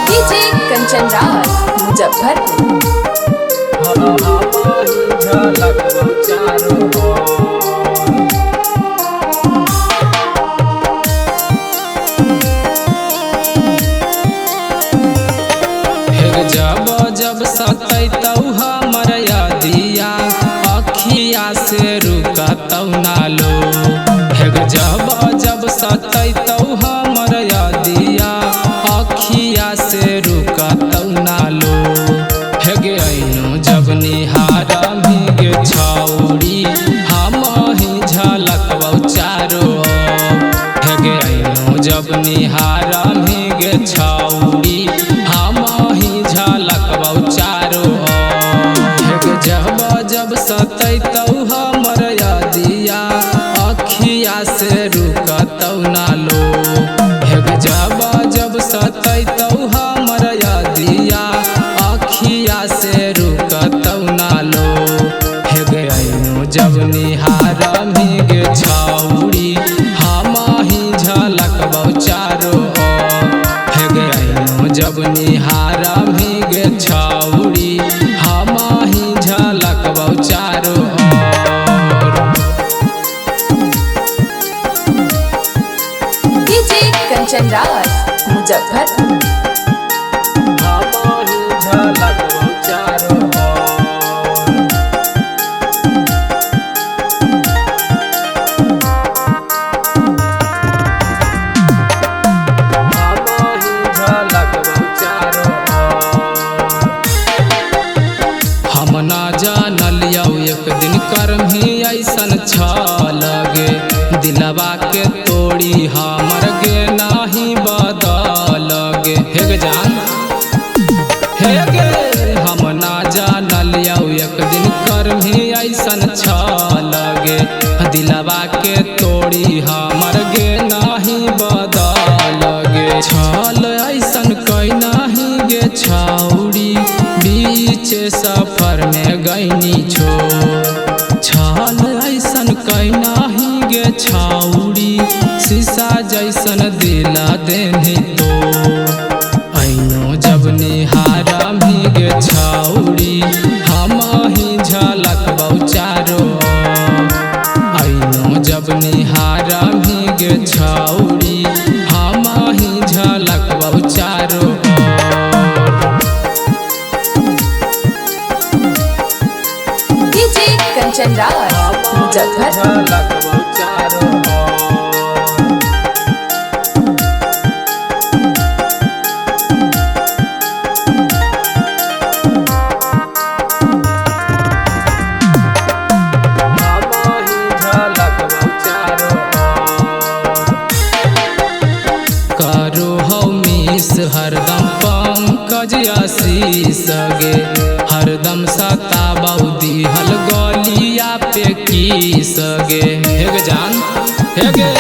DJ Kanchan Raj Muzaffarpur. जब जब सतैतौ हमर यादिया अखिया से रुकतौ नालो। जब जब सतैतौ हमर यादिया अखिया से रुकतौ नालो। हेगे ऐनो जब निहारा गे छौरी हम ही झलकबौ चारो। हेगे ऐनो जब निहारा गे छौरी हम ही झलकबौ चारो। हेगे जब जब सतैतौ हमर यादिया अखिया से रुकतौ नालो। हेगे जब जब सतैतौ हमर यादिया अखिया से रुकतौ नालो। हेगे ऐनो जब निहारा गे छौरी हम ही झलकबौ चारो। हेगे ऐनो जब निहारा गे छौरी हम ही झलकबौ चारो। डीजे कंचन राज मुजफ्फरपुर। हम ना जानलियौ एक दिन करमी ऐसन छलगे। दिलवा के तोड़ी हमर गे नाही बदलगे। हेगे जान हेगे हम ना जानलियौ एक दिन करमी ऐसन छलगे। दिलवा के तोड़ी हमर गे नाही बदलगे। छल ऐसन कैनाही गे छौरी बीच सफर में गईनी छो। छल ऐसन कैनाही गे छौरी शीशा जैसन दिला देनी तो। ऐनो जब निहारा गे छौरी हम ही झलकबौ चारो। ऐनो जब निहारा गे छौरी हम ही झलकबौ चारो। डीजे कंचन राज मुजफ्फरपुर। करो हौ मिस हरदम पंकज आशीष गे। हरदम सताबौ दिहल गलिया पे किस गे। हेगे जान हेगे